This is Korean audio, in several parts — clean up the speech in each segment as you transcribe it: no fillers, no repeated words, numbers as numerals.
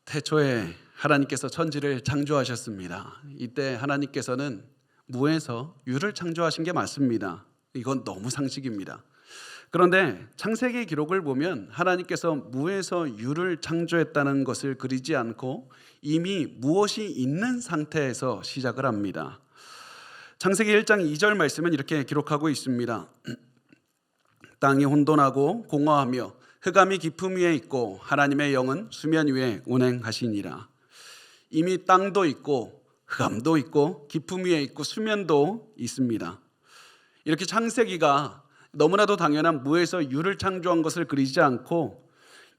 태초에 하나님께서 천지를 창조하셨습니다. 이때 하나님께서는 무에서 유를 창조하신 게 맞습니다. 이건 너무 상식입니다. 그런데 창세기 기록을 보면 하나님께서 무에서 유를 창조했다는 것을 그리지 않고 이미 무엇이 있는 상태에서 시작을 합니다. 창세기 1장 2절 말씀은 이렇게 기록하고 있습니다. 땅이 혼돈하고 공허하며 흑암이 깊음 위에 있고 하나님의 영은 수면 위에 운행하시니라. 이미 땅도 있고 흑암도 있고 깊음 위에 있고 수면도 있습니다. 이렇게 창세기가 너무나도 당연한 무에서 유를 창조한 것을 그리지 않고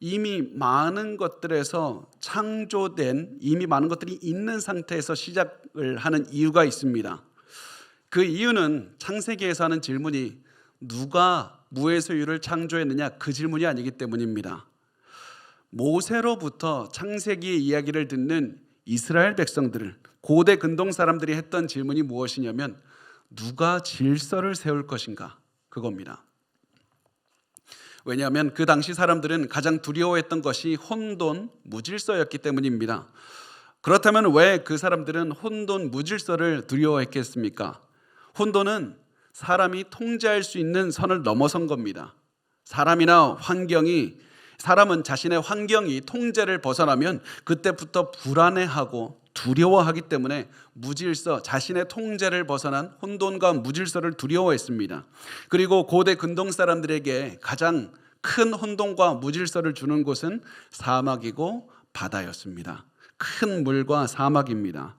이미 많은 것들에서 창조된 이미 많은 것들이 있는 상태에서 시작을 하는 이유가 있습니다. 그 이유는 창세기에서 하는 질문이 누가 무에서 유를 창조했느냐 그 질문이 아니기 때문입니다. 모세로부터 창세기의 이야기를 듣는 이스라엘 백성들, 고대 근동 사람들이 했던 질문이 무엇이냐면 누가 질서를 세울 것인가 그겁니다. 왜냐하면 그 당시 사람들은 가장 두려워했던 것이 혼돈, 무질서였기 때문입니다. 그렇다면 왜 그 사람들은 혼돈, 무질서를 두려워했겠습니까? 혼돈은 사람이 통제할 수 있는 선을 넘어선 겁니다. 사람은 자신의 환경이 통제를 벗어나면 그때부터 불안해하고 두려워하기 때문에 무질서, 자신의 통제를 벗어난 혼돈과 무질서를 두려워했습니다. 그리고 고대 근동 사람들에게 가장 큰 혼돈과 무질서를 주는 곳은 사막이고 바다였습니다. 큰 물과 사막입니다.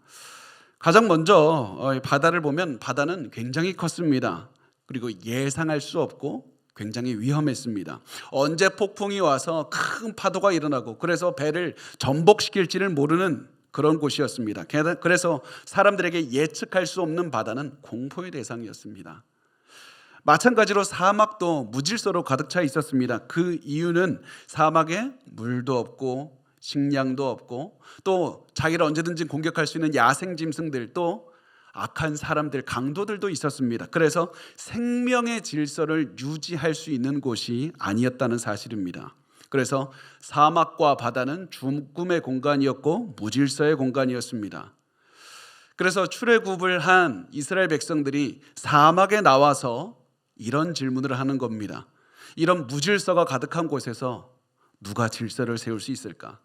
가장 먼저 바다를 보면 바다는 굉장히 컸습니다. 그리고 예상할 수 없고 굉장히 위험했습니다. 언제 폭풍이 와서 큰 파도가 일어나고 그래서 배를 전복시킬지를 모르는 그런 곳이었습니다. 그래서 사람들에게 예측할 수 없는 바다는 공포의 대상이었습니다. 마찬가지로 사막도 무질서로 가득 차 있었습니다. 그 이유는 사막에 물도 없고 식량도 없고 또 자기를 언제든지 공격할 수 있는 야생 짐승들 또 악한 사람들, 강도들도 있었습니다. 그래서 생명의 질서를 유지할 수 있는 곳이 아니었다는 사실입니다. 그래서 사막과 바다는 죽음의 공간이었고 무질서의 공간이었습니다. 그래서 출애굽을 한 이스라엘 백성들이 사막에 나와서 이런 질문을 하는 겁니다. 이런 무질서가 가득한 곳에서 누가 질서를 세울 수 있을까?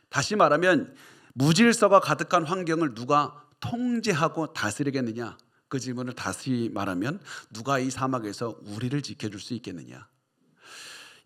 다시 말하면 무질서가 가득한 환경을 누가 통제하고 다스리겠느냐? 그 질문을 다시 말하면 누가 이 사막에서 우리를 지켜줄 수 있겠느냐?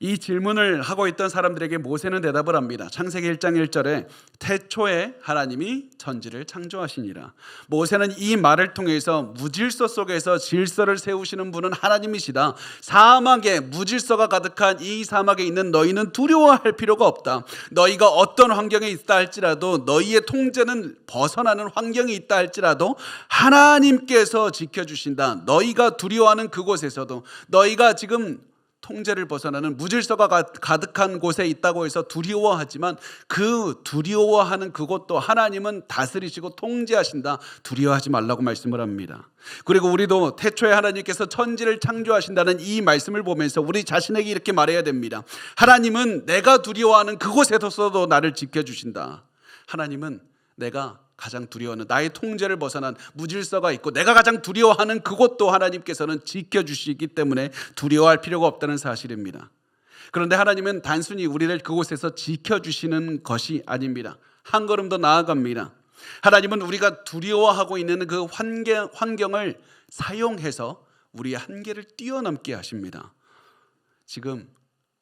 이 질문을 하고 있던 사람들에게 모세는 대답을 합니다. 창세기 1장 1절에 태초에 하나님이 천지를 창조하시니라. 모세는 이 말을 통해서 무질서 속에서 질서를 세우시는 분은 하나님이시다. 사막에 무질서가 가득한 이 사막에 있는 너희는 두려워할 필요가 없다. 너희가 어떤 환경에 있다 할지라도 너희의 통제는 벗어나는 환경이 있다 할지라도 하나님께서 지켜주신다. 너희가 두려워하는 그곳에서도 너희가 지금 통제를 벗어나는 무질서가 가득한 곳에 있다고 해서 두려워하지만 그 두려워하는 그곳도 하나님은 다스리시고 통제하신다. 두려워하지 말라고 말씀을 합니다. 그리고 우리도 태초에 하나님께서 천지를 창조하신다는 이 말씀을 보면서 우리 자신에게 이렇게 말해야 됩니다. 하나님은 내가 두려워하는 그곳에서도 나를 지켜주신다. 하나님은 내가 가장 두려워하는 나의 통제를 벗어난 무질서가 있고 내가 가장 두려워하는 그것도 하나님께서는 지켜주시기 때문에 두려워할 필요가 없다는 사실입니다. 그런데 하나님은 단순히 우리를 그곳에서 지켜주시는 것이 아닙니다. 한 걸음 더 나아갑니다. 하나님은 우리가 두려워하고 있는 그 환경을 사용해서 우리의 한계를 뛰어넘게 하십니다. 지금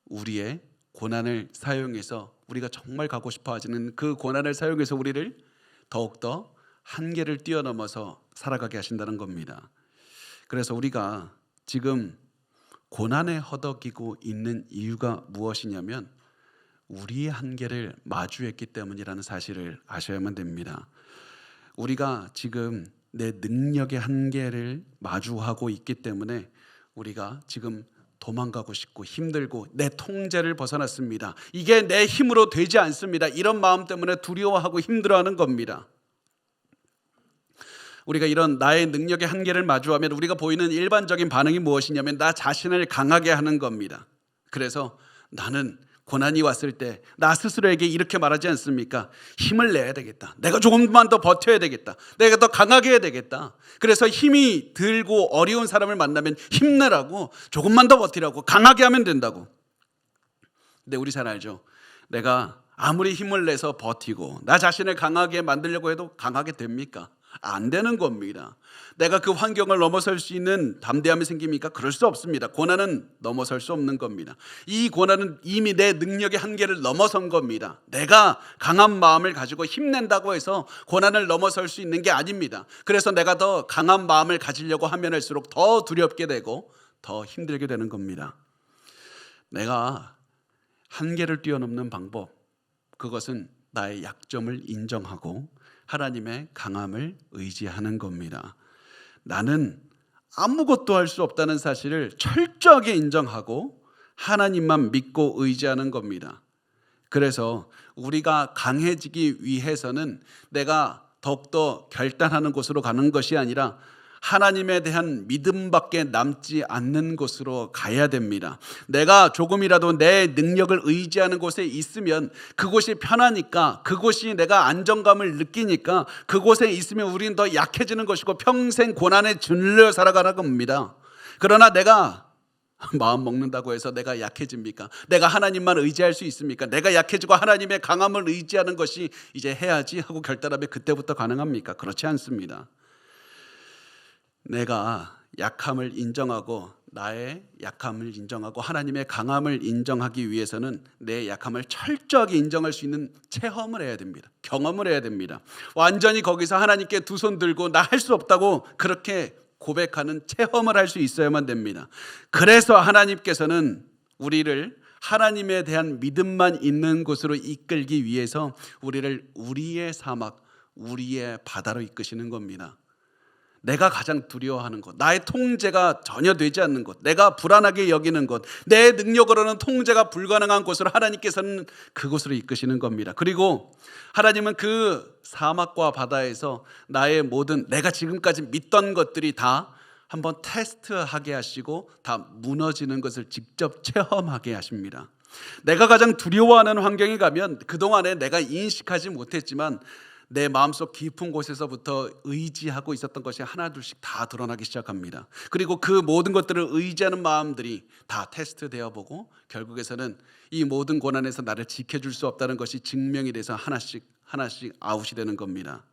우리의 고난을 사용해서 우리가 정말 가고 싶어 하시는 그 고난을 사용해서 우리를 더욱더 한계를 뛰어넘어서 살아가게 하신다는 겁니다. 그래서 우리가 지금 고난에 허덕이고 있는 이유가 무엇이냐면 우리의 한계를 마주했기 때문이라는 사실을 아셔야만 됩니다. 우리가 지금 내 능력의 한계를 마주하고 있기 때문에 우리가 지금 도망가고 싶고 힘들고 내 통제를 벗어났습니다. 이게 내 힘으로 되지 않습니다. 이런 마음 때문에 두려워하고 힘들어하는 겁니다. 우리가 이런 나의 능력의 한계를 마주하면 우리가 보이는 일반적인 반응이 무엇이냐면 나 자신을 강하게 하는 겁니다. 그래서 나는 고난이 왔을 때 나 스스로에게 이렇게 말하지 않습니까? 힘을 내야 되겠다. 내가 조금만 더 버텨야 되겠다. 내가 더 강하게 해야 되겠다. 그래서 힘이 들고 어려운 사람을 만나면 힘내라고, 조금만 더 버티라고, 강하게 하면 된다고. 근데 우리 잘 알죠? 내가 아무리 힘을 내서 버티고 나 자신을 강하게 만들려고 해도 강하게 됩니까? 안 되는 겁니다. 내가 그 환경을 넘어설 수 있는 담대함이 생깁니까? 그럴 수 없습니다. 고난은 넘어설 수 없는 겁니다. 이 고난은 이미 내 능력의 한계를 넘어선 겁니다. 내가 강한 마음을 가지고 힘낸다고 해서 고난을 넘어설 수 있는 게 아닙니다. 그래서 내가 더 강한 마음을 가지려고 하면 할수록 더 두렵게 되고 더 힘들게 되는 겁니다. 내가 한계를 뛰어넘는 방법, 그것은 나의 약점을 인정하고 하나님의 강함을 의지하는 겁니다. 나는 아무것도 할 수 없다는 사실을 철저하게 인정하고 하나님만 믿고 의지하는 겁니다. 그래서 우리가 강해지기 위해서는 내가 더욱더 결단하는 곳으로 가는 것이 아니라 하나님에 대한 믿음밖에 남지 않는 곳으로 가야 됩니다. 내가 조금이라도 내 능력을 의지하는 곳에 있으면 그곳이 편하니까, 그곳이 내가 안정감을 느끼니까 그곳에 있으면 우리는 더 약해지는 것이고 평생 고난에 질려 살아가는 겁니다. 그러나 내가 마음 먹는다고 해서 내가 약해집니까? 내가 하나님만 의지할 수 있습니까? 내가 약해지고 하나님의 강함을 의지하는 것이 이제 해야지 하고 결단하면 그때부터 가능합니까? 그렇지 않습니다. 내가 약함을 인정하고 나의 약함을 인정하고 하나님의 강함을 인정하기 위해서는 내 약함을 철저하게 인정할 수 있는 체험을 해야 됩니다. 경험을 해야 됩니다. 완전히 거기서 하나님께 두 손 들고 나 할 수 없다고 그렇게 고백하는 체험을 할 수 있어야만 됩니다. 그래서 하나님께서는 우리를 하나님에 대한 믿음만 있는 곳으로 이끌기 위해서 우리를 우리의 사막, 우리의 바다로 이끄시는 겁니다. 내가 가장 두려워하는 곳, 나의 통제가 전혀 되지 않는 곳, 내가 불안하게 여기는 곳, 내 능력으로는 통제가 불가능한 곳으로 하나님께서는 그곳으로 이끄시는 겁니다. 그리고 하나님은 그 사막과 바다에서 나의 모든, 내가 지금까지 믿던 것들이 다 한번 테스트하게 하시고 다 무너지는 것을 직접 체험하게 하십니다. 내가 가장 두려워하는 환경에 가면 그동안에 내가 인식하지 못했지만 내 마음속 깊은 곳에서부터 의지하고 있었던 것이 하나둘씩 다 드러나기 시작합니다. 그리고 그 모든 것들을 의지하는 마음들이 다 테스트되어 보고 결국에서는 이 모든 고난에서 나를 지켜줄 수 없다는 것이 증명이 돼서 하나씩 아웃이 되는 겁니다.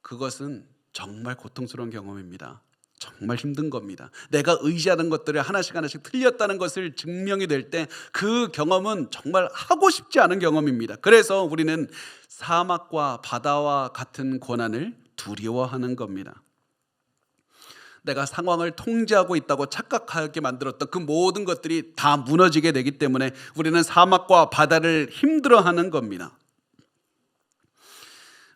그것은 정말 고통스러운 경험입니다. 정말 힘든 겁니다. 내가 의지하는 것들이 하나씩 틀렸다는 것을 증명이 될 때 그 경험은 정말 하고 싶지 않은 경험입니다. 그래서 우리는 사막과 바다와 같은 고난을 두려워하는 겁니다. 내가 상황을 통제하고 있다고 착각하게 만들었던 그 모든 것들이 다 무너지게 되기 때문에 우리는 사막과 바다를 힘들어하는 겁니다.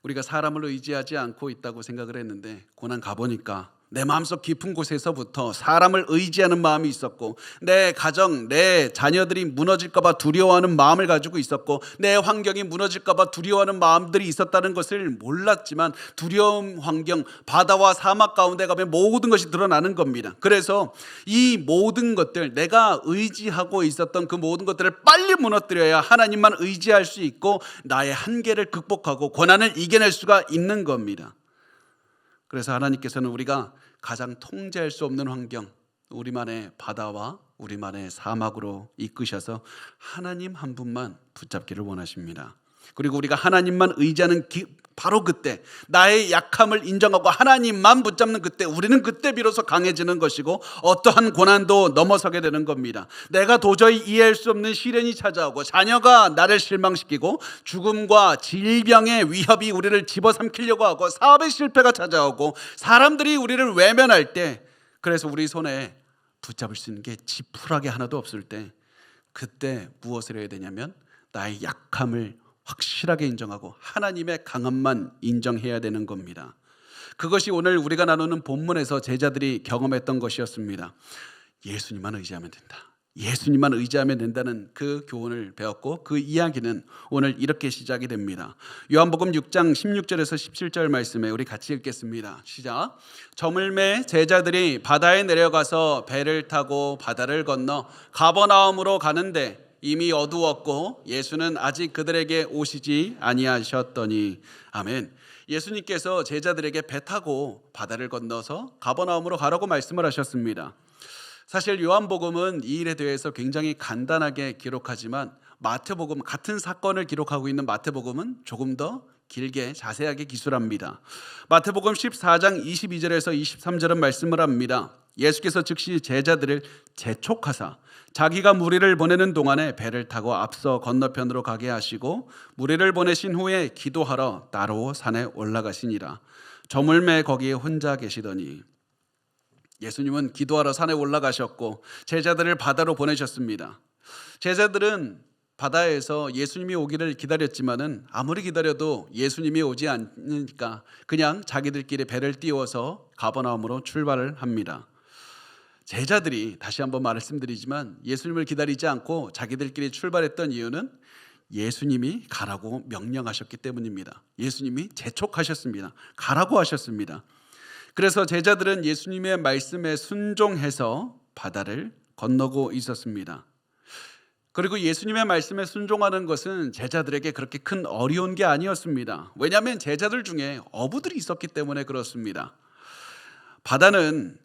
우리가 사람을 의지하지 않고 있다고 생각을 했는데 고난 가보니까 내 마음속 깊은 곳에서부터 사람을 의지하는 마음이 있었고 내 가정, 내 자녀들이 무너질까 봐 두려워하는 마음을 가지고 있었고 내 환경이 무너질까 봐 두려워하는 마음들이 있었다는 것을 몰랐지만 두려움 환경, 바다와 사막 가운데 가면 모든 것이 드러나는 겁니다. 그래서 이 모든 것들, 내가 의지하고 있었던 그 모든 것들을 빨리 무너뜨려야 하나님만 의지할 수 있고 나의 한계를 극복하고 고난을 이겨낼 수가 있는 겁니다. 그래서 하나님께서는 우리가 가장 통제할 수 없는 환경, 우리만의 바다와 우리만의 사막으로 이끄셔서 하나님 한 분만 붙잡기를 원하십니다. 그리고 우리가 하나님만 의지하는 바로 그때 나의 약함을 인정하고 하나님만 붙잡는 그때 우리는 그때 비로소 강해지는 것이고 어떠한 고난도 넘어서게 되는 겁니다. 내가 도저히 이해할 수 없는 시련이 찾아오고 자녀가 나를 실망시키고 죽음과 질병의 위협이 우리를 집어삼키려고 하고 사업의 실패가 찾아오고 사람들이 우리를 외면할 때 그래서 우리 손에 붙잡을 수 있는 게 지푸라기 하나도 없을 때 그때 무엇을 해야 되냐면 나의 약함을 확실하게 인정하고 하나님의 강함만 인정해야 되는 겁니다. 그것이 오늘 우리가 나누는 본문에서 제자들이 경험했던 것이었습니다. 예수님만 의지하면 된다. 예수님만 의지하면 된다는 그 교훈을 배웠고 그 이야기는 오늘 이렇게 시작이 됩니다. 요한복음 6장 16절에서 17절 말씀에 우리 같이 읽겠습니다. 시작. 저물매 제자들이 바다에 내려가서 배를 타고 바다를 건너 가버나움으로 가는데 이미 어두웠고 예수는 아직 그들에게 오시지 아니하셨더니. 아멘. 예수님께서 제자들에게 배 타고 바다를 건너서 가버나움으로 가라고 말씀을 하셨습니다. 사실 요한복음은 이 일에 대해서 굉장히 간단하게 기록하지만 마태복음, 같은 사건을 기록하고 있는 마태복음은 조금 더 길게 자세하게 기술합니다. 마태복음 14장 22절에서 23절은 말씀을 합니다. 예수께서 즉시 제자들을 재촉하사 자기가 무리를 보내는 동안에 배를 타고 앞서 건너편으로 가게 하시고 무리를 보내신 후에 기도하러 따로 산에 올라가시니라. 저물매 거기에 혼자 계시더니. 예수님은 기도하러 산에 올라가셨고 제자들을 바다로 보내셨습니다. 제자들은 바다에서 예수님이 오기를 기다렸지만은 아무리 기다려도 예수님이 오지 않으니까 그냥 자기들끼리 배를 띄워서 가버나움으로 출발을 합니다. 제자들이 다시 한번 말씀드리지만 예수님을 기다리지 않고 자기들끼리 출발했던 이유는 예수님이 가라고 명령하셨기 때문입니다. 예수님이 재촉하셨습니다. 가라고 하셨습니다. 그래서 제자들은 예수님의 말씀에 순종해서 바다를 건너고 있었습니다. 그리고 예수님의 말씀에 순종하는 것은 제자들에게 그렇게 큰 어려운 게 아니었습니다. 왜냐하면 제자들 중에 어부들이 있었기 때문에 그렇습니다. 바다는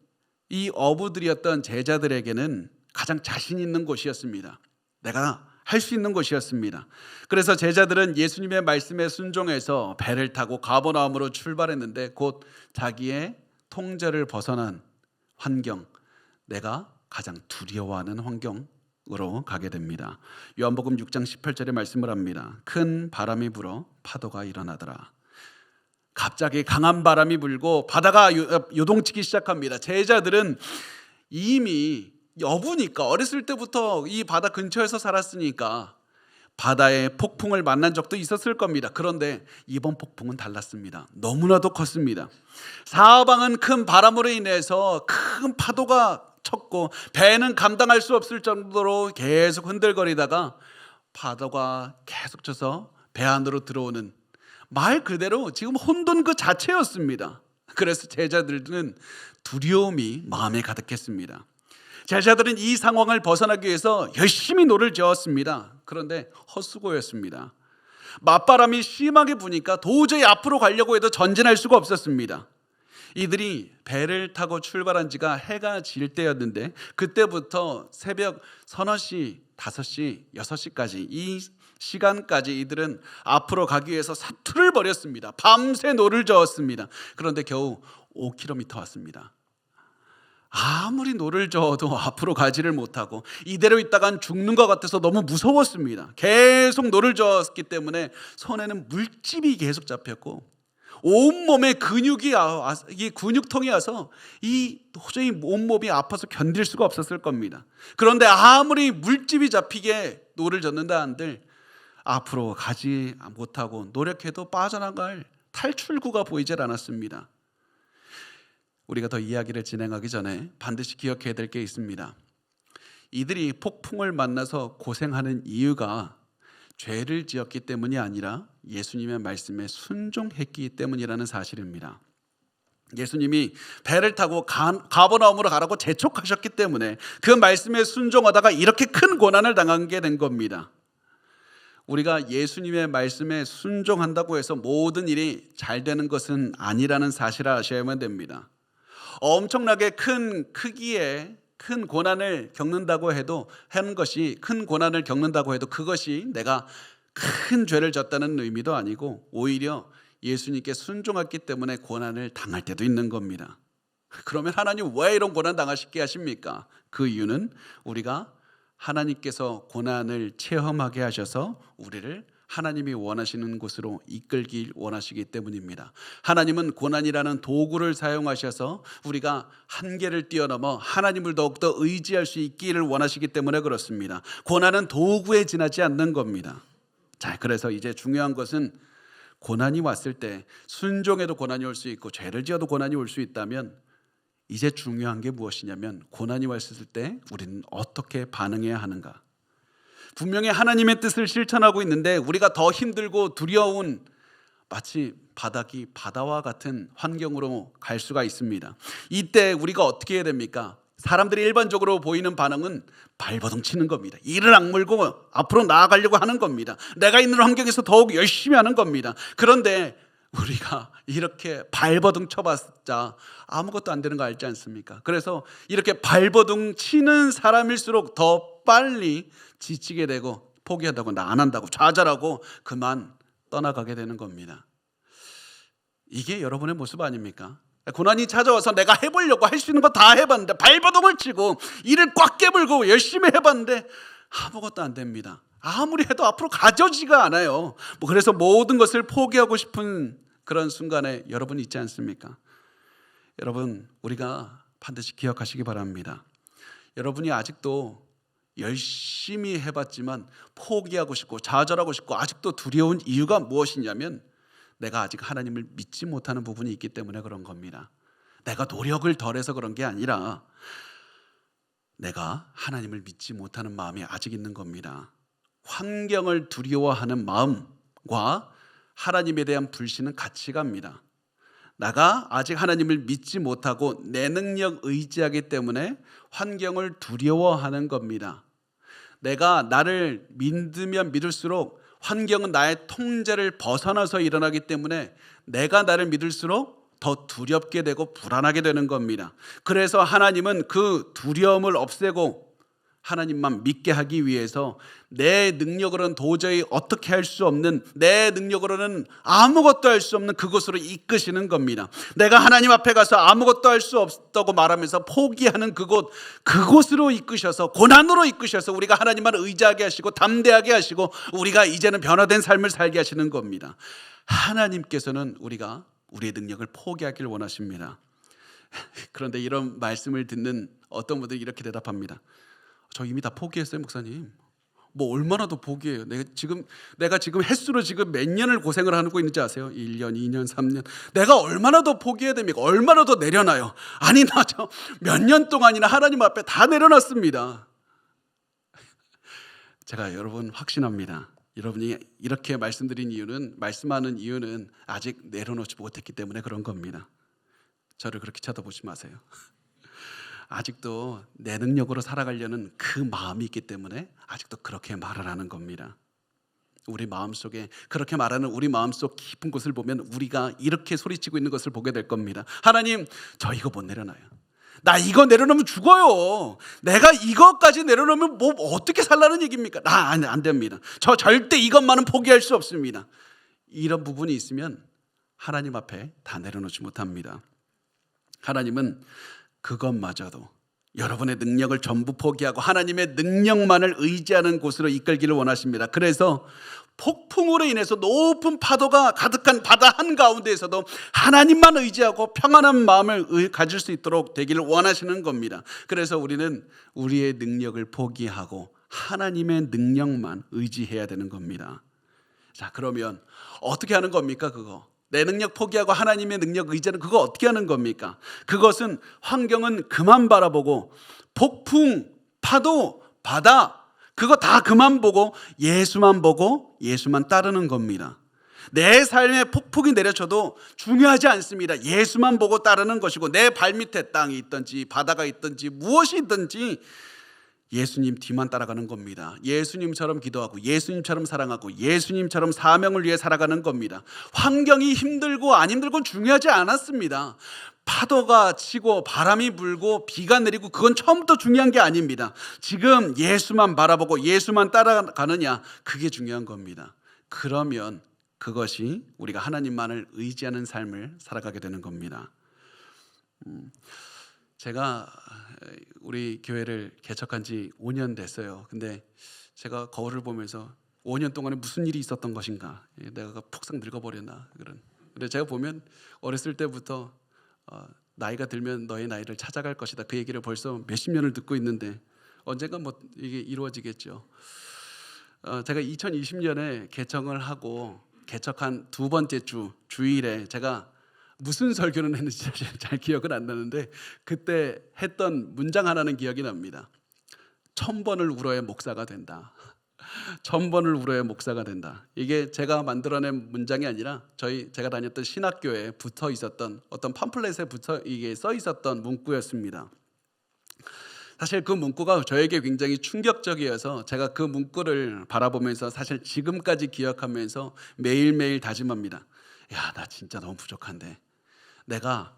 이 어부들이었던 제자들에게는 가장 자신 있는 곳이었습니다. 내가 할 수 있는 곳이었습니다. 그래서 제자들은 예수님의 말씀에 순종해서 배를 타고 가버나움으로 출발했는데 곧 자기의 통제를 벗어난 환경, 내가 가장 두려워하는 환경으로 가게 됩니다. 요한복음 6장 18절에 말씀을 합니다. 큰 바람이 불어 파도가 일어나더라. 갑자기 강한 바람이 불고 바다가 요동치기 시작합니다. 제자들은 이미 어부니까 어렸을 때부터 이 바다 근처에서 살았으니까 바다의 폭풍을 만난 적도 있었을 겁니다. 그런데 이번 폭풍은 달랐습니다. 너무나도 컸습니다. 사방은 큰 바람으로 인해서 큰 파도가 쳤고 배는 감당할 수 없을 정도로 계속 흔들거리다가 파도가 계속 쳐서 배 안으로 들어오는, 말 그대로 지금 혼돈 그 자체였습니다. 그래서 제자들은 두려움이 마음에 가득했습니다. 제자들은 이 상황을 벗어나기 위해서 열심히 노를 저었습니다. 그런데 헛수고였습니다. 맞바람이 심하게 부니까 도저히 앞으로 가려고 해도 전진할 수가 없었습니다. 이들이 배를 타고 출발한 지가 해가 질 때였는데 그때부터 새벽 서너 시, 5시, 6시까지 이 시간까지 이들은 앞으로 가기 위해서 사투를 벌였습니다. 밤새 노를 저었습니다. 그런데 겨우 5km 왔습니다. 아무리 노를 저어도 앞으로 가지를 못하고 이대로 있다간 죽는 것 같아서 너무 무서웠습니다. 계속 노를 저었기 때문에 손에는 물집이 계속 잡혔고 온몸에 이 근육통이 와서 이 도저히 온몸이 아파서 견딜 수가 없었을 겁니다. 그런데 아무리 물집이 잡히게 노를 젓는다 한들 앞으로 가지 못하고 노력해도 빠져나갈 탈출구가 보이질 않았습니다. 우리가 더 이야기를 진행하기 전에 반드시 기억해야 될 게 있습니다. 이들이 폭풍을 만나서 고생하는 이유가 죄를 지었기 때문이 아니라 예수님의 말씀에 순종했기 때문이라는 사실입니다. 예수님이 배를 타고 가버나움으로 가라고 재촉하셨기 때문에 그 말씀에 순종하다가 이렇게 큰 고난을 당하게 된 겁니다. 우리가 예수님의 말씀에 순종한다고 해서 모든 일이 잘 되는 것은 아니라는 사실을 아셔야만 됩니다. 엄청나게 큰 크기의 큰 고난을 겪는다고 해도 큰 고난을 겪는다고 해도 그것이 내가 큰 죄를 졌다는 의미도 아니고 오히려 예수님께 순종했기 때문에 고난을 당할 때도 있는 겁니다. 그러면 하나님 왜 이런 고난 당하시게 하십니까? 그 이유는 우리가 하나님께서 고난을 체험하게 하셔서 우리를 하나님이 원하시는 곳으로 이끌길 원하시기 때문입니다. 하나님은 고난이라는 도구를 사용하셔서 우리가 한계를 뛰어넘어 하나님을 더욱더 의지할 수 있기를 원하시기 때문에 그렇습니다. 고난은 도구에 지나지 않는 겁니다. 자, 그래서 이제 중요한 것은 고난이 왔을 때 순종해도 고난이 올 수 있고 죄를 지어도 고난이 올 수 있다면 이제 중요한 게 무엇이냐면 고난이 왔을 때 우리는 어떻게 반응해야 하는가. 분명히 하나님의 뜻을 실천하고 있는데 우리가 더 힘들고 두려운 마치 바다와 같은 환경으로 갈 수가 있습니다. 이때 우리가 어떻게 해야 됩니까? 사람들이 일반적으로 보이는 반응은 발버둥 치는 겁니다. 이를 악물고 앞으로 나아가려고 하는 겁니다. 내가 있는 환경에서 더욱 열심히 하는 겁니다. 그런데 우리가 이렇게 발버둥 쳐봤자 아무것도 안 되는 거 알지 않습니까? 그래서 이렇게 발버둥 치는 사람일수록 더 빨리 지치게 되고 포기한다고, 나 안 한다고 좌절하고 그만 떠나가게 되는 겁니다. 이게 여러분의 모습 아닙니까? 고난이 찾아와서 내가 해보려고 할 수 있는 거 다 해봤는데, 발버둥을 치고 이를 꽉 깨물고 열심히 해봤는데 아무것도 안 됩니다. 아무리 해도 앞으로 가져지가 않아요. 그래서 모든 것을 포기하고 싶은 그런 순간에 여러분 있지 않습니까? 여러분, 우리가 반드시 기억하시기 바랍니다. 여러분이 아직도 열심히 해봤지만 포기하고 싶고 좌절하고 싶고 아직도 두려운 이유가 무엇이냐면, 내가 아직 하나님을 믿지 못하는 부분이 있기 때문에 그런 겁니다. 내가 노력을 덜해서 그런 게 아니라 내가 하나님을 믿지 못하는 마음이 아직 있는 겁니다. 환경을 두려워하는 마음과 하나님에 대한 불신은 같이 갑니다. 내가 아직 하나님을 믿지 못하고 내 능력 의지하기 때문에 환경을 두려워하는 겁니다. 내가 나를 믿으면 믿을수록 환경은 나의 통제를 벗어나서 일어나기 때문에 내가 나를 믿을수록 더 두렵게 되고 불안하게 되는 겁니다. 그래서 하나님은 그 두려움을 없애고 하나님만 믿게 하기 위해서 내 능력으로는 도저히 어떻게 할 수 없는, 내 능력으로는 아무것도 할 수 없는 그곳으로 이끄시는 겁니다. 내가 하나님 앞에 가서 아무것도 할 수 없다고 말하면서 포기하는 그곳으로 이끄셔서, 고난으로 이끄셔서 우리가 하나님만 의지하게 하시고 담대하게 하시고 우리가 이제는 변화된 삶을 살게 하시는 겁니다. 하나님께서는 우리가 우리의 능력을 포기하기를 원하십니다. 그런데 이런 말씀을 듣는 어떤 분들이 이렇게 대답합니다. 저 이미 다 포기했어요, 목사님. 뭐 얼마나 더 포기해요. 내가 지금 횟수로 지금 몇 년을 고생을 하고 있는지 아세요? 1년, 2년, 3년. 내가 얼마나 더 포기해야 됩니까? 얼마나 더 내려놔요? 아니, 나 저 몇 년 동안이나 하나님 앞에 다 내려놨습니다. 제가 여러분 확신합니다. 여러분이 이렇게 말씀하는 이유는 아직 내려놓지 못했기 때문에 그런 겁니다. 저를 그렇게 쳐다보지 마세요. 아직도 내 능력으로 살아가려는 그 마음이 있기 때문에 아직도 그렇게 말을 하는 겁니다. 우리 마음속에 그렇게 말하는 우리 마음속 깊은 곳을 보면 우리가 이렇게 소리치고 있는 것을 보게 될 겁니다. 하나님, 저 이거 못 내려놔요. 나 이거 내려놓으면 죽어요. 내가 이것까지 내려놓으면 뭐 어떻게 살라는 얘기입니까? 안 됩니다. 저 절대 이것만은 포기할 수 없습니다. 이런 부분이 있으면 하나님 앞에 다 내려놓지 못합니다. 하나님은 그것마저도 여러분의 능력을 전부 포기하고 하나님의 능력만을 의지하는 곳으로 이끌기를 원하십니다. 그래서 폭풍으로 인해서 높은 파도가 가득한 바다 한가운데에서도 하나님만 의지하고 평안한 마음을 가질 수 있도록 되기를 원하시는 겁니다. 그래서 우리는 우리의 능력을 포기하고 하나님의 능력만 의지해야 되는 겁니다. 자, 그러면 어떻게 하는 겁니까? 내 능력 포기하고 하나님의 능력 의지하는 그거 어떻게 하는 겁니까? 그것은 환경은 그만 바라보고 폭풍, 파도, 바다 그거 다 그만 보고 예수만 따르는 겁니다. 내 삶에 폭풍이 내려쳐도 중요하지 않습니다. 예수만 보고 따르는 것이고 내 발밑에 땅이 있든지 바다가 있든지 무엇이 있든지 예수님 뒤만 따라가는 겁니다. 예수님처럼 기도하고 예수님처럼 사랑하고 예수님처럼 사명을 위해 살아가는 겁니다. 환경이 힘들고 안 힘들고 중요하지 않았습니다. 파도가 치고 바람이 불고 비가 내리고 그건 처음부터 중요한 게 아닙니다. 지금 예수만 바라보고 예수만 따라가느냐, 그게 중요한 겁니다. 그러면 그것이 우리가 하나님만을 의지하는 삶을 살아가게 되는 겁니다. 제가 우리 교회를 개척한 지 5년 됐어요. 근데 제가 거울을 보면서 5년 동안에 무슨 일이 있었던 것인가, 내가 폭삭 늙어버렸나 그런. 근데 제가 보면 어렸을 때부터 나이가 들면 너의 나이를 찾아갈 것이다, 그 얘기를 벌써 몇십 년을 듣고 있는데 언젠가 뭐 이게 이루어지겠죠. 제가 2020년에 개척을 하고 개척한 두 번째 주일에 제가 무슨 설교를 했는지 잘 기억은 안 나는데 그때 했던 문장 하나는 기억이 납니다. 1000번을 울어야 목사가 된다. 1000번을 울어야 목사가 된다. 이게 제가 만들어낸 문장이 아니라 제가 다녔던 신학교에 붙어 있었던 어떤 팜플렛에 이게 써 있었던 문구였습니다. 사실 그 문구가 저에게 굉장히 충격적이어서 제가 그 문구를 바라보면서 사실 지금까지 기억하면서 매일매일 다짐합니다. 야, 나 진짜 너무 부족한데 내가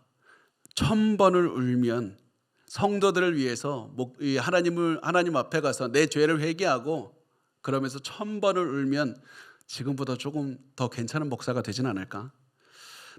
1000번을 울면 성도들을 위해서 하나님 앞에 가서 내 죄를 회개하고 그러면서 1000번을 울면 지금보다 조금 더 괜찮은 목사가 되진 않을까?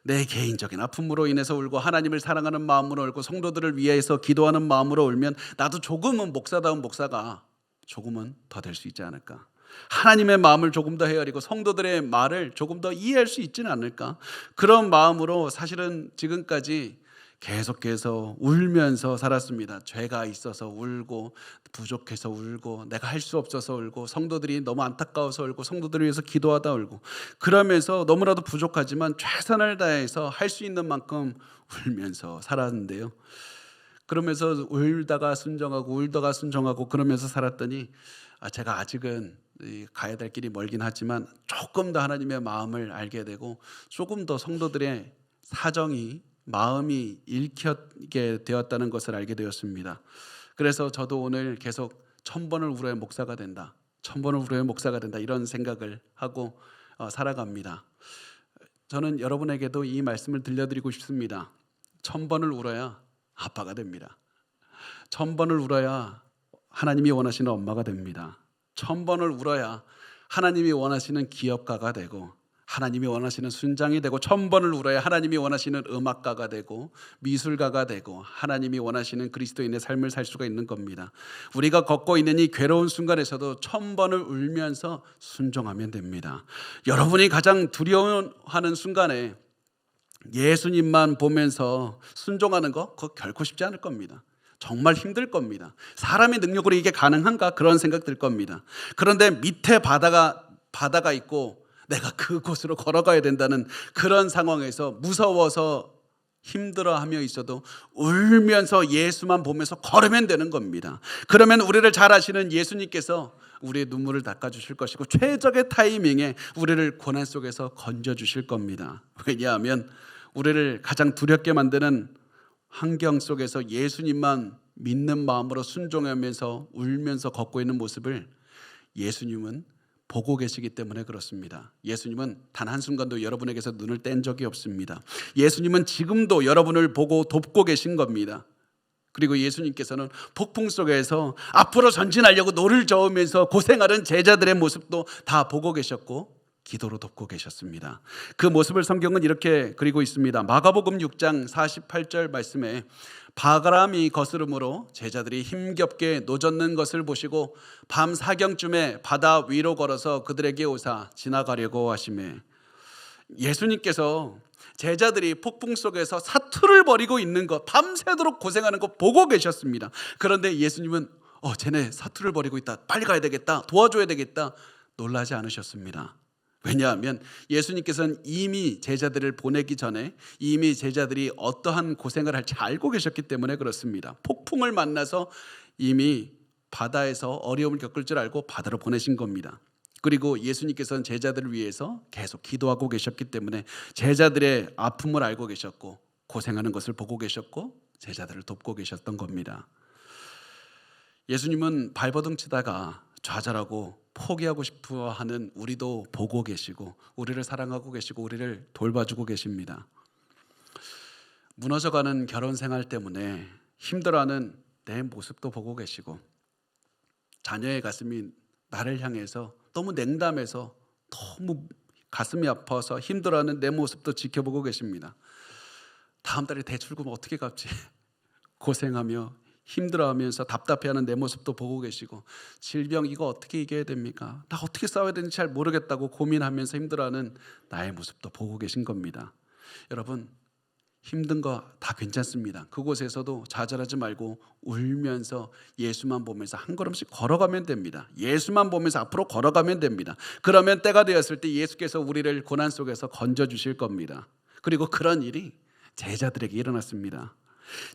내 개인적인 아픔으로 인해서 울고 하나님을 사랑하는 마음으로 울고 성도들을 위해서 기도하는 마음으로 울면 나도 조금은 목사다운 목사가 조금은 더 될 수 있지 않을까? 하나님의 마음을 조금 더 헤아리고 성도들의 말을 조금 더 이해할 수 있지는 않을까? 그런 마음으로 사실은 지금까지 계속해서 울면서 살았습니다. 죄가 있어서 울고 부족해서 울고 내가 할 수 없어서 울고 성도들이 너무 안타까워서 울고 성도들을 위해서 기도하다 울고 그러면서 너무나도 부족하지만 최선을 다해서 할 수 있는 만큼 울면서 살았는데요. 그러면서 울다가 순종하고 그러면서 살았더니 제가 아직은 가야 될 길이 멀긴 하지만 조금 더 하나님의 마음을 알게 되고 조금 더 성도들의 사정이 마음이 읽히게 되었다는 것을 알게 되었습니다. 그래서 저도 오늘 계속 1000번을 울어야 목사가 된다. 1000번을 울어야 목사가 된다. 이런 생각을 하고 살아갑니다. 저는 여러분에게도 이 말씀을 들려드리고 싶습니다. 1000번을 울어야 아빠가 됩니다. 1000번을 울어야 하나님이 원하시는 엄마가 됩니다. 1000번을 울어야 하나님이 원하시는 기업가가 되고 하나님이 원하시는 순장이 되고 1000번을 울어야 하나님이 원하시는 음악가가 되고 미술가가 되고 하나님이 원하시는 그리스도인의 삶을 살 수가 있는 겁니다. 우리가 걷고 있는 이 괴로운 순간에서도 1000번을 울면서 순종하면 됩니다. 여러분이 가장 두려워하는 순간에 예수님만 보면서 순종하는 거 그거 결코 쉽지 않을 겁니다. 정말 힘들 겁니다. 사람의 능력으로 이게 가능한가? 그런 생각 들 겁니다. 그런데 밑에 바다가 있고 내가 그곳으로 걸어가야 된다는 그런 상황에서 무서워서 힘들어하며 있어도 울면서 예수만 보면서 걸으면 되는 겁니다. 그러면 우리를 잘 아시는 예수님께서 우리의 눈물을 닦아주실 것이고 최적의 타이밍에 우리를 고난 속에서 건져주실 겁니다. 왜냐하면 우리를 가장 두렵게 만드는 환경 속에서 예수님만 믿는 마음으로 순종하면서 울면서 걷고 있는 모습을 예수님은 보고 계시기 때문에 그렇습니다. 예수님은 단 한순간도 여러분에게서 눈을 뗀 적이 없습니다. 예수님은 지금도 여러분을 보고 돕고 계신 겁니다. 그리고 예수님께서는 폭풍 속에서 앞으로 전진하려고 노를 저으면서 고생하는 제자들의 모습도 다 보고 계셨고 기도로 돕고 계셨습니다. 그 모습을 성경은 이렇게 그리고 있습니다. 마가복음 6장 48절 말씀에 바람이 거스름으로 제자들이 힘겹게 노젓는 것을 보시고 밤 사경쯤에 바다 위로 걸어서 그들에게 오사 지나가려고 하시매 예수님께서 제자들이 폭풍 속에서 사투를 벌이고 있는 것 밤새도록 고생하는 것 보고 계셨습니다. 그런데 예수님은 쟤네 사투를 벌이고 있다. 빨리 가야 되겠다. 도와줘야 되겠다. 놀라지 않으셨습니다. 왜냐하면 예수님께서는 이미 제자들을 보내기 전에 이미 제자들이 어떠한 고생을 할지 알고 계셨기 때문에 그렇습니다. 폭풍을 만나서 이미 바다에서 어려움을 겪을 줄 알고 바다로 보내신 겁니다. 그리고 예수님께서는 제자들을 위해서 계속 기도하고 계셨기 때문에 제자들의 아픔을 알고 계셨고 고생하는 것을 보고 계셨고 제자들을 돕고 계셨던 겁니다. 예수님은 발버둥 치다가 좌절하고 포기하고 싶어 하는 우리도 보고 계시고 우리를 사랑하고 계시고 우리를 돌봐주고 계십니다. 무너져가는 결혼 생활 때문에 힘들어하는 내 모습도 보고 계시고 자녀의 가슴이 나를 향해서 너무 냉담해서 너무 가슴이 아파서 힘들어하는 내 모습도 지켜보고 계십니다. 다음 달에 대출금 어떻게 갚지? 고생하며 힘들어하면서 답답해하는 내 모습도 보고 계시고 질병 이거 어떻게 이겨야 됩니까? 나 어떻게 싸워야 되는지 잘 모르겠다고 고민하면서 힘들어하는 나의 모습도 보고 계신 겁니다. 여러분 힘든 거 다 괜찮습니다. 그곳에서도 좌절하지 말고 울면서 예수만 보면서 한 걸음씩 걸어가면 됩니다. 예수만 보면서 앞으로 걸어가면 됩니다. 그러면 때가 되었을 때 예수께서 우리를 고난 속에서 건져주실 겁니다. 그리고 그런 일이 제자들에게 일어났습니다.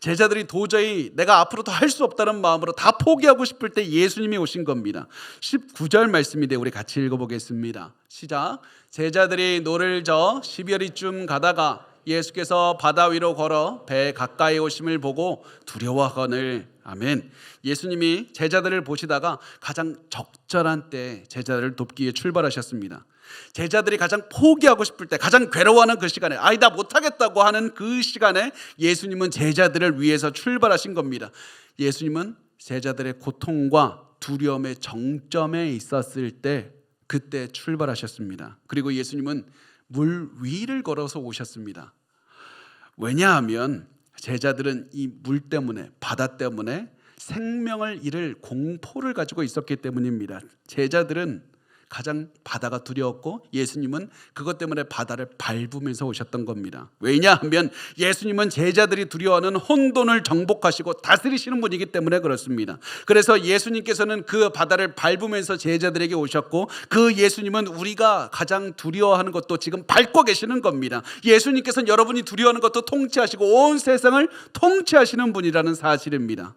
제자들이 도저히 내가 앞으로 더 할 수 없다는 마음으로 다 포기하고 싶을 때 예수님이 오신 겁니다. 19절 말씀인데 우리 같이 읽어보겠습니다. 시작. 제자들이 노를 저 12여리쯤 가다가 예수께서 바다 위로 걸어 배 가까이 오심을 보고 두려워하거늘. 아멘. 예수님이 제자들을 보시다가 가장 적절한 때 제자들을 돕기 위해 출발하셨습니다. 제자들이 가장 포기하고 싶을 때, 가장 괴로워하는 그 시간에, 나 못하겠다고 하는 그 시간에 예수님은 제자들을 위해서 출발하신 겁니다. 예수님은 제자들의 고통과 두려움의 정점에 있었을 때 그때 출발하셨습니다. 그리고 예수님은 물 위를 걸어서 오셨습니다. 왜냐하면 제자들은 이 물 때문에, 바다 때문에 생명을 잃을 공포를 가지고 있었기 때문입니다. 제자들은 가장 바다가 두려웠고 예수님은 그것 때문에 바다를 밟으면서 오셨던 겁니다. 왜냐하면 예수님은 제자들이 두려워하는 혼돈을 정복하시고 다스리시는 분이기 때문에 그렇습니다. 그래서 예수님께서는 그 바다를 밟으면서 제자들에게 오셨고, 그 예수님은 우리가 가장 두려워하는 것도 지금 밟고 계시는 겁니다. 예수님께서는 여러분이 두려워하는 것도 통치하시고 온 세상을 통치하시는 분이라는 사실입니다.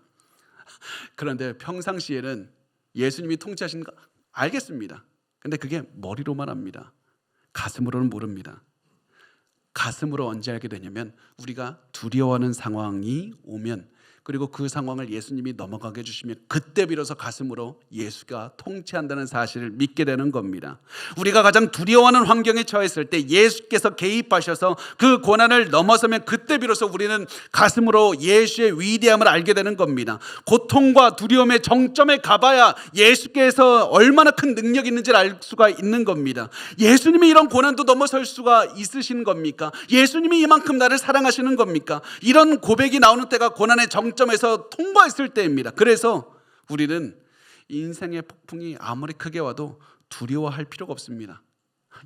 그런데 평상시에는 예수님이 통치하시는 거 알겠습니다. 근데 그게 머리로만 합니다. 가슴으로는 모릅니다. 가슴으로 언제 알게 되냐면 우리가 두려워하는 상황이 오면, 그리고 그 상황을 예수님이 넘어가게 해주시면 그때 비로소 가슴으로 예수가 통치한다는 사실을 믿게 되는 겁니다. 우리가 가장 두려워하는 환경에 처했을 때 예수께서 개입하셔서 그 고난을 넘어서면 그때 비로소 우리는 가슴으로 예수의 위대함을 알게 되는 겁니다. 고통과 두려움의 정점에 가봐야 예수께서 얼마나 큰 능력이 있는지를 알 수가 있는 겁니다. 예수님이 이런 고난도 넘어설 수가 있으신 겁니까? 예수님이 이만큼 나를 사랑하시는 겁니까? 이런 고백이 나오는 때가 고난의 정점에서 통과했을 때입니다. 그래서 우리는 인생의 폭풍이 아무리 크게 와도 두려워할 필요가 없습니다.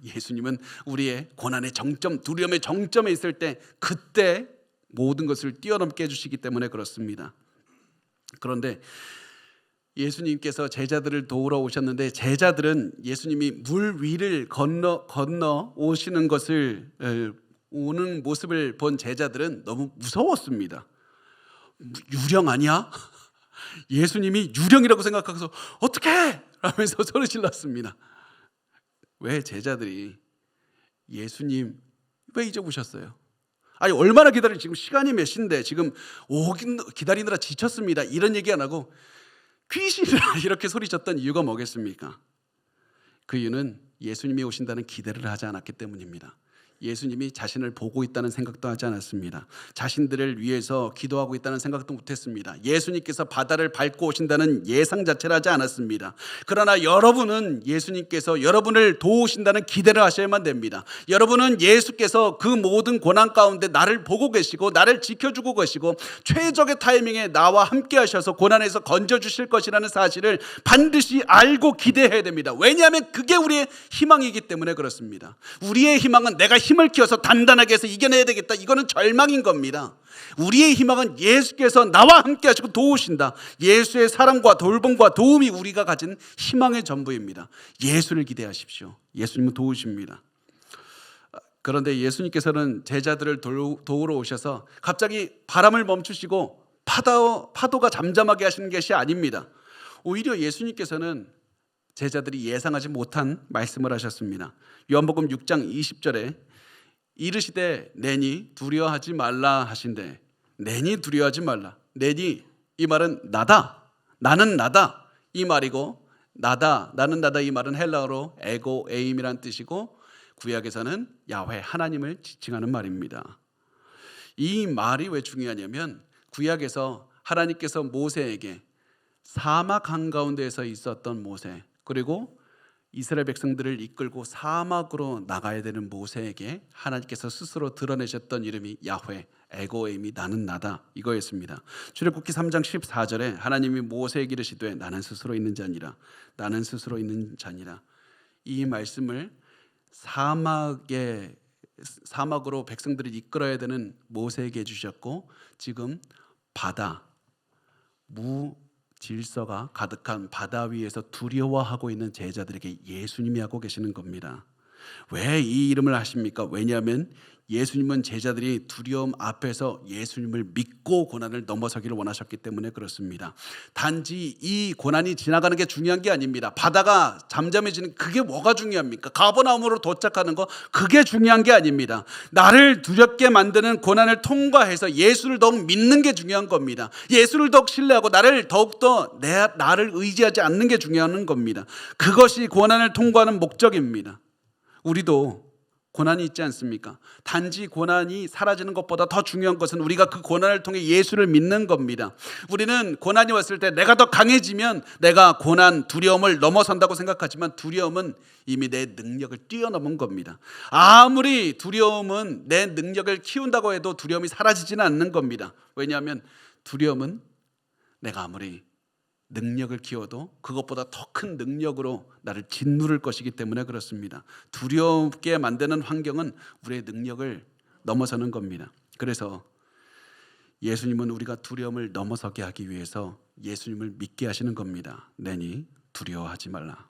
예수님은 우리의 고난의 정점, 두려움의 정점에 있을 때 그때 모든 것을 뛰어넘게 해주시기 때문에 그렇습니다. 그런데 예수님께서 제자들을 도우러 오셨는데 제자들은 예수님이 물 위를 건너 오시는 것을 오는 모습을 본 제자들은 너무 무서웠습니다. 유령 아니야? 예수님이 유령이라고 생각해서 어떡해! 라면서 소리 질렀습니다. 왜 제자들이 예수님 왜 잊어보셨어요? 얼마나 기다려, 지금 시간이 몇 시인데 지금 기다리느라 지쳤습니다, 이런 얘기 안 하고 귀신이라 이렇게 소리쳤던 이유가 뭐겠습니까? 그 이유는 예수님이 오신다는 기대를 하지 않았기 때문입니다. 예수님이 자신을 보고 있다는 생각도 하지 않았습니다. 자신들을 위해서 기도하고 있다는 생각도 못했습니다. 예수님께서 바다를 밟고 오신다는 예상 자체를 하지 않았습니다. 그러나 여러분은 예수님께서 여러분을 도우신다는 기대를 하셔야만 됩니다. 여러분은 예수께서 그 모든 고난 가운데 나를 보고 계시고 나를 지켜주고 계시고 최적의 타이밍에 나와 함께 하셔서 고난에서 건져주실 것이라는 사실을 반드시 알고 기대해야 됩니다. 왜냐하면 그게 우리의 희망이기 때문에 그렇습니다. 우리의 희망은 내가 힘을 키워서 단단하게 해서 이겨내야 되겠다, 이거는 절망인 겁니다. 우리의 희망은 예수께서 나와 함께 하시고 도우신다. 예수의 사랑과 돌봄과 도움이 우리가 가진 희망의 전부입니다. 예수를 기대하십시오. 예수님은 도우십니다. 그런데 예수님께서는 제자들을 도우러 오셔서 갑자기 바람을 멈추시고 파도가 잠잠하게 하시는 것이 아닙니다. 오히려 예수님께서는 제자들이 예상하지 못한 말씀을 하셨습니다. 요한복음 6장 20절에 이르시되 내니 두려워하지 말라 하신대. 내니 두려워하지 말라. 내니, 이 말은 나다, 나는 나다 이 말이고, 나는 나다 이 말은 헬라어로 에고 에임이란 뜻이고, 구약에서는 야훼 하나님을 지칭하는 말입니다. 이 말이 왜 중요하냐면 구약에서 하나님께서 모세에게 사막 한가운데에서 있었던 모세, 그리고 이스라엘 백성들을 이끌고 사막으로 나가야 되는 모세에게 하나님께서 스스로 드러내셨던 이름이 야훼, 에고임이 나는 나다 이거였습니다. 출애굽기 3장 14절에 하나님이 모세에게 이르시되 나는 스스로 있는 자니라, 나는 스스로 있는 자니라. 이 말씀을 사막으로 백성들을 이끌어야 되는 모세에게 해주셨고, 지금 바다, 질서가 가득한 바다 위에서 두려워하고 있는 제자들에게 예수님이 하고 계시는 겁니다. 왜 이 이름을 하십니까? 왜냐하면 예수님은 제자들이 두려움 앞에서 예수님을 믿고 고난을 넘어서기를 원하셨기 때문에 그렇습니다. 단지 이 고난이 지나가는 게 중요한 게 아닙니다. 바다가 잠잠해지는 그게 뭐가 중요합니까? 가버나움으로 도착하는 거 그게 중요한 게 아닙니다. 나를 두렵게 만드는 고난을 통과해서 예수를 더욱 믿는 게 중요한 겁니다. 예수를 더욱 신뢰하고 나를 더욱더 나를 의지하지 않는 게 중요한 겁니다. 그것이 고난을 통과하는 목적입니다. 우리도 고난이 있지 않습니까? 단지 고난이 사라지는 것보다 더 중요한 것은 우리가 그 고난을 통해 예수를 믿는 겁니다. 우리는 고난이 왔을 때 내가 더 강해지면 내가 고난, 두려움을 넘어선다고 생각하지만 두려움은 이미 내 능력을 뛰어넘은 겁니다. 아무리 두려움은 내 능력을 키운다고 해도 두려움이 사라지지는 않는 겁니다. 왜냐하면 두려움은 내가 아무리 능력을 키워도 그것보다 더 큰 능력으로 나를 짓누를 것이기 때문에 그렇습니다. 두렵게 만드는 환경은 우리의 능력을 넘어서는 겁니다. 그래서 예수님은 우리가 두려움을 넘어서게 하기 위해서 예수님을 믿게 하시는 겁니다. 내니 두려워하지 말라.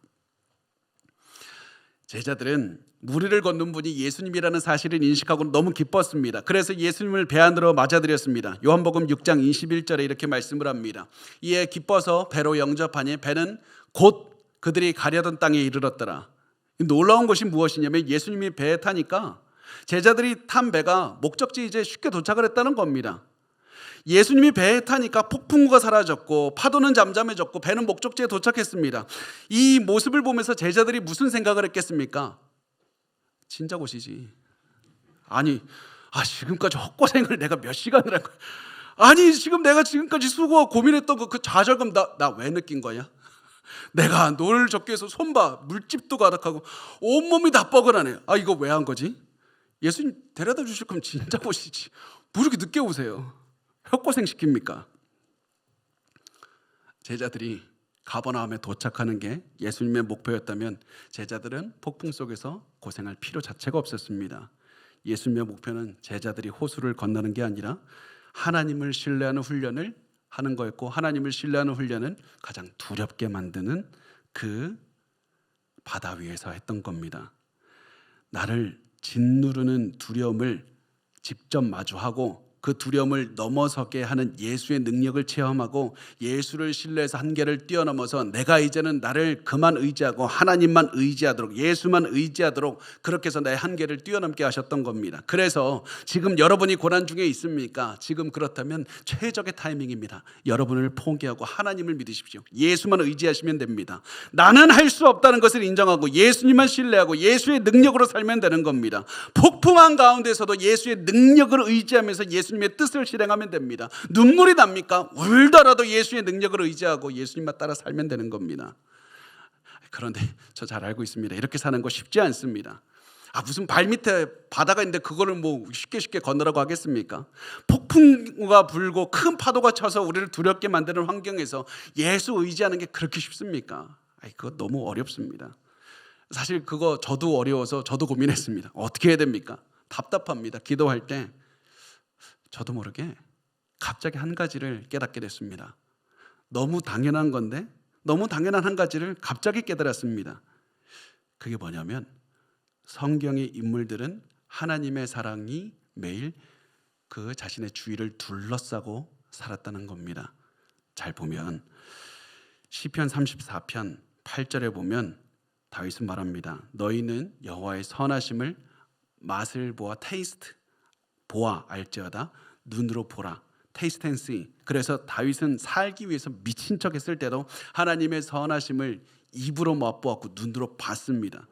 제자들은 무리를 건넌 분이 예수님이라는 사실을 인식하고 너무 기뻤습니다. 그래서 예수님을 배 안으로 맞아들였습니다. 요한복음 6장 21절에 이렇게 말씀을 합니다. 이에 기뻐서 배로 영접하니 배는 곧 그들이 가려던 땅에 이르렀더라. 놀라운 것이 무엇이냐면 예수님이 배에 타니까 제자들이 탄 배가 목적지에 이제 쉽게 도착을 했다는 겁니다. 예수님이 배에 타니까 폭풍우가 사라졌고 파도는 잠잠해졌고 배는 목적지에 도착했습니다. 이 모습을 보면서 제자들이 무슨 생각을 했겠습니까? 진짜 곳이지. 아니, 지금까지 헛고생을 내가 몇 시간을 한 거야. 아니, 지금 내가 지금까지 수고하고 고민했던 그 좌절감 나 왜 느낀 거야? 내가 노를 적게 해서 손봐 물집도 가득하고 온몸이 다 뻐근하네. 이거 왜 한 거지? 예수님 데려다 주실 거면 진짜 곳이지. 뭐 이렇게 늦게 오세요? 헛고생 시킵니까? 제자들이 가버나움에 도착하는 게 예수님의 목표였다면 제자들은 폭풍 속에서 고생할 필요 자체가 없었습니다. 예수님의 목표는 제자들이 호수를 건너는 게 아니라 하나님을 신뢰하는 훈련을 하는 거였고, 하나님을 신뢰하는 훈련은 가장 두렵게 만드는 그 바다 위에서 했던 겁니다. 나를 짓누르는 두려움을 직접 마주하고 그 두려움을 넘어서게 하는 예수의 능력을 체험하고 예수를 신뢰해서 한계를 뛰어넘어서 내가 이제는 나를 그만 의지하고 하나님만 의지하도록, 예수만 의지하도록 그렇게 해서 내 한계를 뛰어넘게 하셨던 겁니다. 그래서 지금 여러분이 고난 중에 있습니까? 지금 그렇다면 최적의 타이밍입니다. 여러분을 포기하고 하나님을 믿으십시오. 예수만 의지하시면 됩니다. 나는 할 수 없다는 것을 인정하고 예수님만 신뢰하고 예수의 능력으로 살면 되는 겁니다. 폭풍한 가운데서도 예수의 능력을 의지하면서 예수님의 뜻을 실행하면 됩니다. 눈물이 납니까? 울더라도 예수의 능력을 의지하고 예수님만 따라 살면 되는 겁니다. 그런데 저 잘 알고 있습니다. 이렇게 사는 거 쉽지 않습니다. 무슨 발밑에 바다가 있는데 그거를 뭐 쉽게 건너라고 하겠습니까? 폭풍우가 불고 큰 파도가 쳐서 우리를 두렵게 만드는 환경에서 예수 의지하는 게 그렇게 쉽습니까? 그거 너무 어렵습니다. 사실 그거 저도 어려워서 저도 고민했습니다. 어떻게 해야 됩니까? 답답합니다. 기도할 때 저도 모르게 갑자기 한 가지를 깨닫게 됐습니다. 너무 당연한 건데 너무 당연한 한 가지를 갑자기 깨달았습니다. 그게 뭐냐면 성경의 인물들은 하나님의 사랑이 매일 그 자신의 주위를 둘러싸고 살았다는 겁니다. 잘 보면 시편 34편 8절에 보면 다윗은 말합니다. 너희는 여호와의 선하심을 맛을 보아 테이스트 보아 알지어다. 눈으로 보라. 테이스트 앤 씨. 그래서 다윗은 살기 위해서 미친 척 했을 때도 하나님의 선하심을 입으로 맛보았고 눈으로 봤습니다.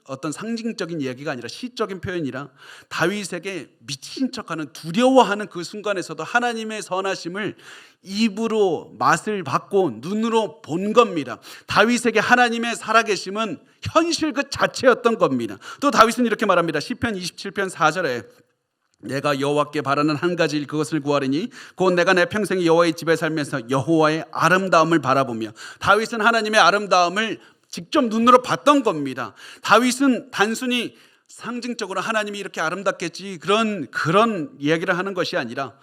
어떤 상징적인 이야기가 아니라 시적인 표현이라 다윗에게 미친 척하는 두려워하는 그 순간에서도 하나님의 선하심을 입으로 맛을 받고 눈으로 본 겁니다. 다윗에게 하나님의 살아계심은 현실 그 자체였던 겁니다. 또 다윗은 이렇게 말합니다. 시편 27편 4절에 내가 여호와께 바라는 한 가지 일 그것을 구하리니 곧 내가 내 평생 여호와의 집에 살면서 여호와의 아름다움을 바라보며. 다윗은 하나님의 아름다움을 직접 눈으로 봤던 겁니다. 다윗은 단순히 상징적으로 하나님이 이렇게 아름답겠지 그런 이야기를 하는 것이 아니라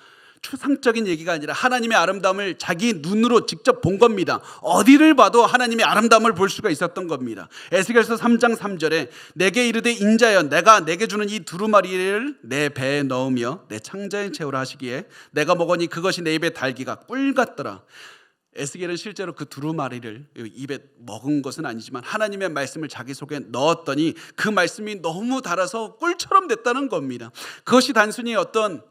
추상적인 얘기가 아니라 하나님의 아름다움을 자기 눈으로 직접 본 겁니다. 어디를 봐도 하나님의 아름다움을 볼 수가 있었던 겁니다. 에스겔서 3장 3절에 내게 이르되 인자여 내가 내게 주는 이 두루마리를 내 배에 넣으며 내 창자에 채우라 하시기에 내가 먹으니 그것이 내 입에 달기가 꿀 같더라. 에스겔은 실제로 그 두루마리를 입에 먹은 것은 아니지만 하나님의 말씀을 자기 속에 넣었더니 그 말씀이 너무 달아서 꿀처럼 됐다는 겁니다. 그것이 단순히 어떤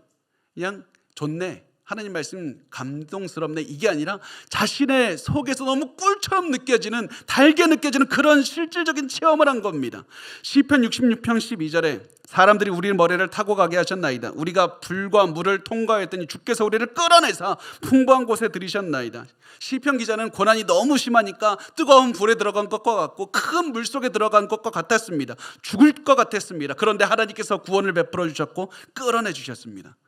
그냥 좋네, 하나님 말씀 감동스럽네, 이게 아니라 자신의 속에서 너무 꿀처럼 느껴지는, 달게 느껴지는 그런 실질적인 체험을 한 겁니다. 시편 66편 12절에 사람들이 우리 머리를 타고 가게 하셨나이다. 우리가 불과 물을 통과했더니 주께서 우리를 끌어내사 풍부한 곳에 들이셨나이다. 시편 기자는 고난이 너무 심하니까 뜨거운 불에 들어간 것과 같고 큰 물속에 들어간 것과 같았습니다. 죽을 것 같았습니다. 그런데 하나님께서 구원을 베풀어 주셨고 끌어내 주셨습니다.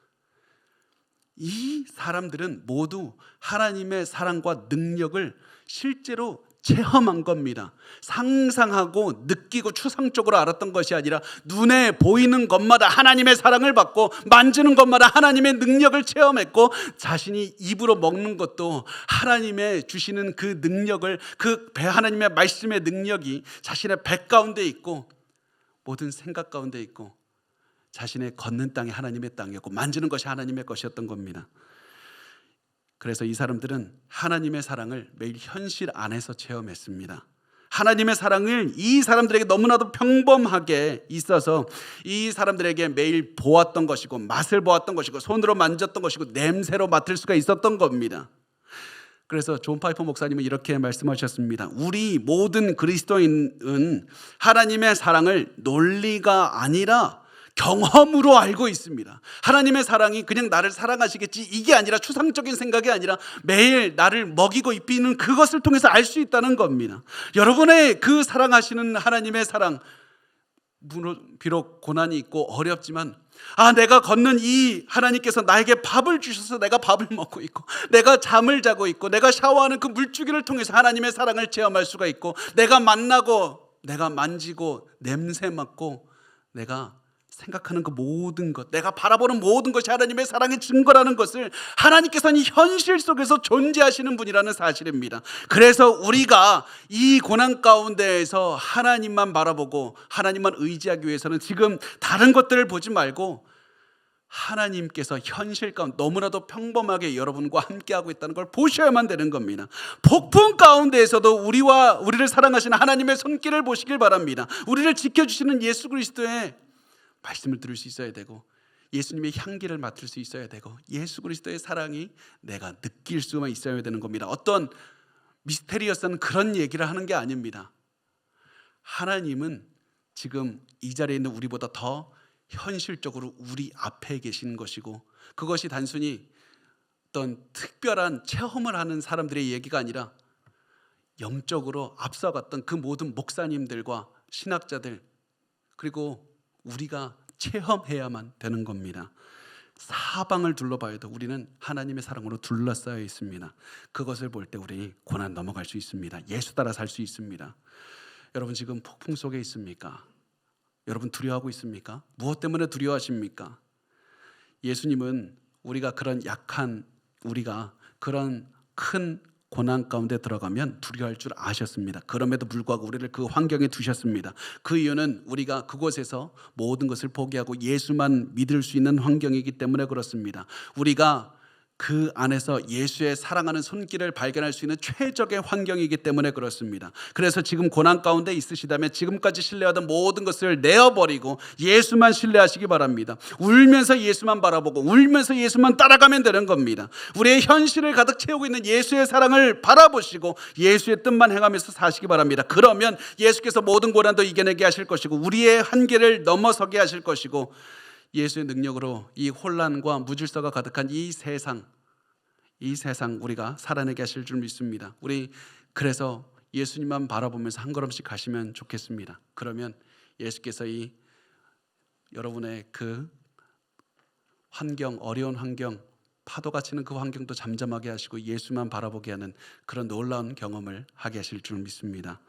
이 사람들은 모두 하나님의 사랑과 능력을 실제로 체험한 겁니다. 상상하고 느끼고 추상적으로 알았던 것이 아니라 눈에 보이는 것마다 하나님의 사랑을 받고 만지는 것마다 하나님의 능력을 체험했고 자신이 입으로 먹는 것도 하나님의 주시는 그 능력을, 그 하나님의 말씀의 능력이 자신의 배 가운데 있고 모든 생각 가운데 있고 자신의 걷는 땅이 하나님의 땅이었고 만지는 것이 하나님의 것이었던 겁니다. 그래서 이 사람들은 하나님의 사랑을 매일 현실 안에서 체험했습니다. 하나님의 사랑을 이 사람들에게 너무나도 평범하게 있어서 이 사람들에게 매일 보았던 것이고 맛을 보았던 것이고 손으로 만졌던 것이고 냄새로 맡을 수가 있었던 겁니다. 그래서 존 파이퍼 목사님은 이렇게 말씀하셨습니다. 우리 모든 그리스도인은 하나님의 사랑을 논리가 아니라 경험으로 알고 있습니다. 하나님의 사랑이 그냥 나를 사랑하시겠지 이게 아니라 추상적인 생각이 아니라 매일 나를 먹이고 입히는 그것을 통해서 알 수 있다는 겁니다. 여러분의 그 사랑하시는 하나님의 사랑, 비록 고난이 있고 어렵지만 내가 걷는 이 하나님께서 나에게 밥을 주셔서 내가 밥을 먹고 있고 내가 잠을 자고 있고 내가 샤워하는 그 물주기를 통해서 하나님의 사랑을 체험할 수가 있고 내가 만나고 내가 만지고 냄새 맡고 내가 생각하는 그 모든 것, 내가 바라보는 모든 것이 하나님의 사랑의 증거라는 것을 하나님께서는 현실 속에서 존재하시는 분이라는 사실입니다. 그래서 우리가 이 고난 가운데에서 하나님만 바라보고 하나님만 의지하기 위해서는 지금 다른 것들을 보지 말고 하나님께서 현실 가운데 너무나도 평범하게 여러분과 함께하고 있다는 걸 보셔야만 되는 겁니다. 폭풍 가운데에서도 우리를 사랑하시는 하나님의 손길을 보시길 바랍니다. 우리를 지켜주시는 예수 그리스도의 말씀을 들을 수 있어야 되고 예수님의 향기를 맡을 수 있어야 되고 예수 그리스도의 사랑이 내가 느낄 수만 있어야 되는 겁니다. 어떤 미스테리어스한 그런 얘기를 하는 게 아닙니다. 하나님은 지금 이 자리에 있는 우리보다 더 현실적으로 우리 앞에 계신 것이고 그것이 단순히 어떤 특별한 체험을 하는 사람들의 얘기가 아니라 영적으로 앞서갔던 그 모든 목사님들과 신학자들 그리고 우리가 체험해야만 되는 겁니다. 사방을 둘러봐도 우리는 하나님의 사랑으로 둘러싸여 있습니다. 그것을 볼 때 우리 고난 넘어갈 수 있습니다. 예수 따라 살 수 있습니다. 여러분 지금 폭풍 속에 있습니까? 여러분 두려워하고 있습니까? 무엇 때문에 두려워하십니까? 예수님은 우리가 그런 약한 우리가 그런 큰 고난 가운데 들어가면 두려워할 줄 아셨습니다. 그럼에도 불구하고 우리를 그 환경에 두셨습니다. 그 이유는 우리가 그곳에서 모든 것을 포기하고 예수만 믿을 수 있는 환경이기 때문에 그렇습니다. 우리가 그 안에서 예수의 사랑하는 손길을 발견할 수 있는 최적의 환경이기 때문에 그렇습니다. 그래서 지금 고난 가운데 있으시다면 지금까지 신뢰하던 모든 것을 내어버리고 예수만 신뢰하시기 바랍니다. 울면서 예수만 바라보고 울면서 예수만 따라가면 되는 겁니다. 우리의 현실을 가득 채우고 있는 예수의 사랑을 바라보시고 예수의 뜻만 행하면서 사시기 바랍니다. 그러면 예수께서 모든 고난도 이겨내게 하실 것이고 우리의 한계를 넘어서게 하실 것이고 예수의 능력으로 이 혼란과 무질서가 가득한 이 세상 우리가 살아내게 하실 줄 믿습니다. 우리 그래서 예수님만 바라보면서 한 걸음씩 가시면 좋겠습니다. 그러면 예수께서 이 여러분의 그 환경, 어려운 환경, 파도가 치는 그 환경도 잠잠하게 하시고 예수만 바라보게 하는 그런 놀라운 경험을 하게 하실 줄 믿습니다.